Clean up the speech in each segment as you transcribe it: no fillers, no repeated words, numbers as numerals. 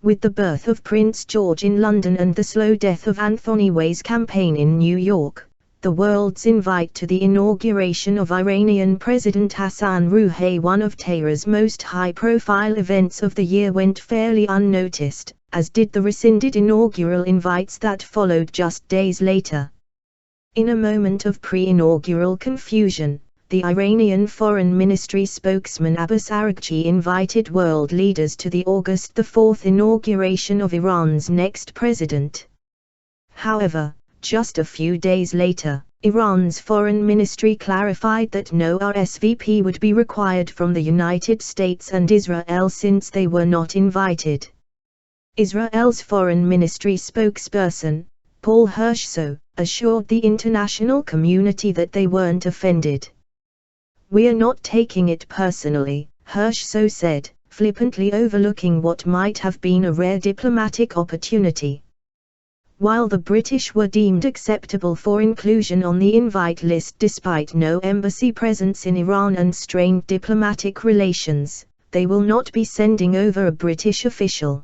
With the birth of Prince George in London and the slow death of Anthony Weiner's campaign in New York, the world's invite to the inauguration of Iranian President Hassan Rouhani, one of Tehran's most high-profile events of the year, went fairly unnoticed, as did the rescinded inaugural invites that followed just days later. In a moment of pre-inaugural confusion, the Iranian Foreign Ministry spokesman Abbas Araghchi invited world leaders to the August 4 inauguration of Iran's next president. However, just a few days later, Iran's foreign ministry clarified that no RSVP would be required from the United States and Israel since they were not invited. Israel's foreign ministry spokesperson, Paul Hirschson, assured the international community that they weren't offended. "We are not taking it personally," Hirschson said, flippantly overlooking what might have been a rare diplomatic opportunity. While the British were deemed acceptable for inclusion on the invite list despite no embassy presence in Iran and strained diplomatic relations, they will not be sending over a British official.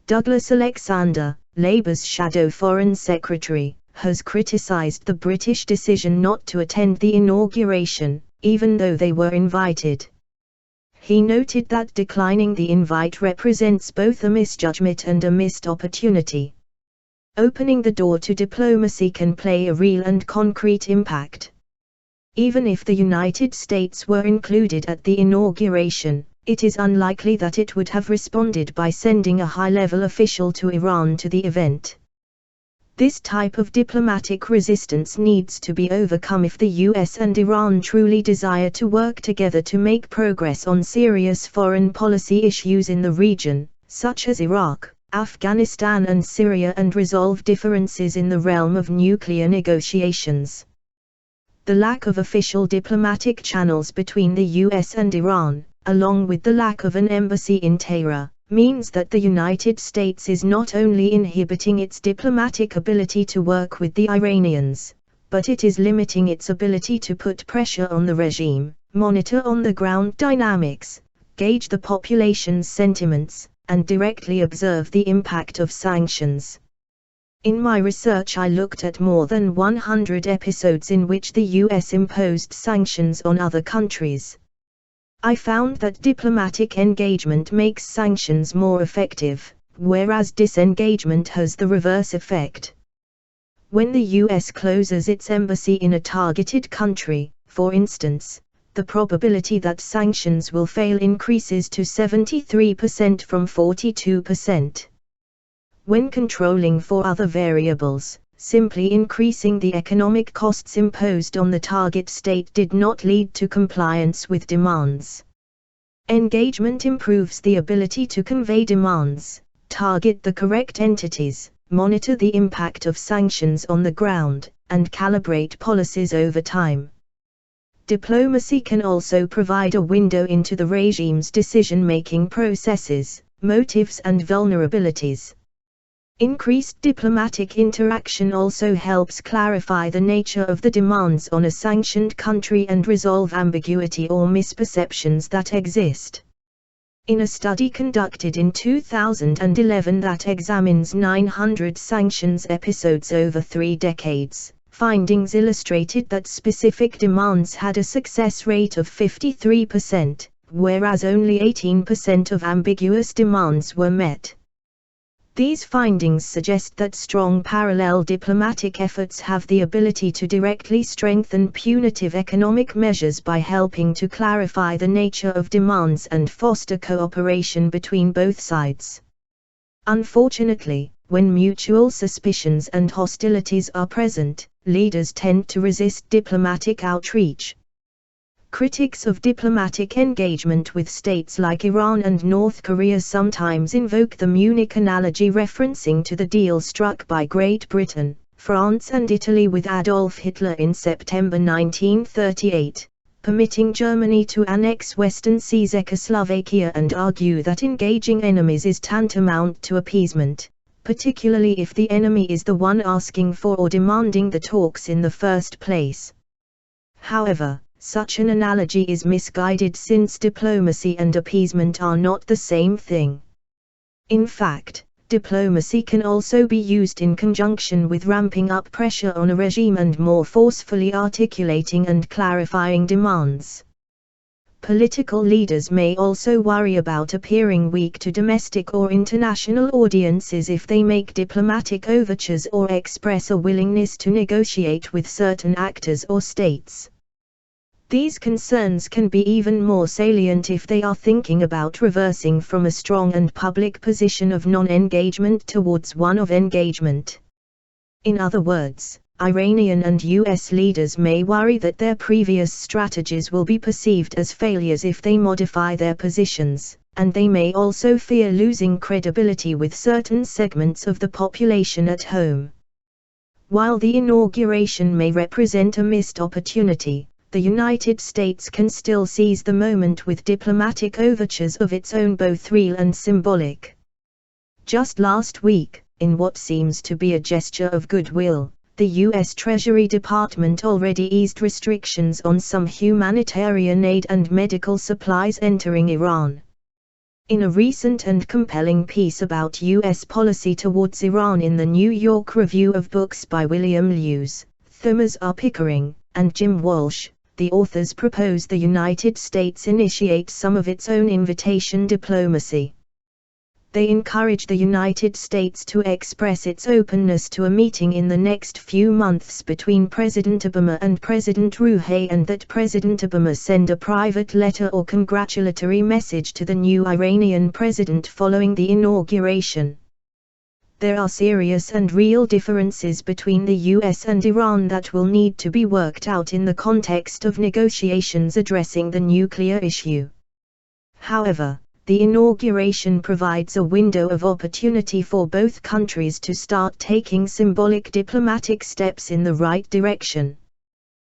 Douglas Alexander, Labour's shadow foreign secretary, has criticised the British decision not to attend the inauguration, even though they were invited. He noted that declining the invite represents both a misjudgment and a missed opportunity. Opening the door to diplomacy can play a real and concrete impact. Even if the United States were included at the inauguration, it is unlikely that it would have responded by sending a high-level official to Iran to the event. This type of diplomatic resistance needs to be overcome if the US and Iran truly desire to work together to make progress on serious foreign policy issues in the region, such as Iraq, Afghanistan and Syria, and resolve differences in the realm of nuclear negotiations. The lack of official diplomatic channels between the US and Iran, along with the lack of an embassy in Tehran, means that the United States is not only inhibiting its diplomatic ability to work with the Iranians, but it is limiting its ability to put pressure on the regime, monitor on-the-ground dynamics, gauge the population's sentiments, and directly observe the impact of sanctions. In my research, I looked at more than 100 episodes in which the US imposed sanctions on other countries. I found that diplomatic engagement makes sanctions more effective, whereas disengagement has the reverse effect. When the US closes its embassy in a targeted country, for instance, the probability that sanctions will fail increases to 73% from 42%. When controlling for other variables, simply increasing the economic costs imposed on the target state did not lead to compliance with demands. Engagement improves the ability to convey demands, target the correct entities, monitor the impact of sanctions on the ground, and calibrate policies over time. Diplomacy can also provide a window into the regime's decision-making processes, motives and vulnerabilities. Increased diplomatic interaction also helps clarify the nature of the demands on a sanctioned country and resolve ambiguity or misperceptions that exist. In a study conducted in 2011 that examines 900 sanctions episodes over 3 decades, findings illustrated that specific demands had a success rate of 53%, whereas only 18% of ambiguous demands were met. These findings suggest that strong parallel diplomatic efforts have the ability to directly strengthen punitive economic measures by helping to clarify the nature of demands and foster cooperation between both sides. Unfortunately, when mutual suspicions and hostilities are present, leaders tend to resist diplomatic outreach. Critics of diplomatic engagement with states like Iran and North Korea sometimes invoke the Munich analogy, referencing to the deal struck by Great Britain, France and Italy with Adolf Hitler in September 1938, permitting Germany to annex Western Czechoslovakia, and argue that engaging enemies is tantamount to appeasement, particularly if the enemy is the one asking for or demanding the talks in the first place. However, such an analogy is misguided since diplomacy and appeasement are not the same thing. In fact, diplomacy can also be used in conjunction with ramping up pressure on a regime and more forcefully articulating and clarifying demands. Political leaders may also worry about appearing weak to domestic or international audiences if they make diplomatic overtures or express a willingness to negotiate with certain actors or states. These concerns can be even more salient if they are thinking about reversing from a strong and public position of non-engagement towards one of engagement. In other words, Iranian and US leaders may worry that their previous strategies will be perceived as failures if they modify their positions, and they may also fear losing credibility with certain segments of the population at home. While the inauguration may represent a missed opportunity, the United States can still seize the moment with diplomatic overtures of its own, both real and symbolic. Just last week, in what seems to be a gesture of goodwill, the U.S. Treasury Department already eased restrictions on some humanitarian aid and medical supplies entering Iran. In a recent and compelling piece about U.S. policy towards Iran in the New York Review of Books by William Lewis, Thomas R. Pickering, and Jim Walsh, the authors propose the United States initiate some of its own invitation diplomacy. They encourage the United States to express its openness to a meeting in the next few months between President Obama and President Rouhani, and that President Obama send a private letter or congratulatory message to the new Iranian president following the inauguration. There are serious and real differences between the US and Iran that will need to be worked out in the context of negotiations addressing the nuclear issue. However, the inauguration provides a window of opportunity for both countries to start taking symbolic diplomatic steps in the right direction.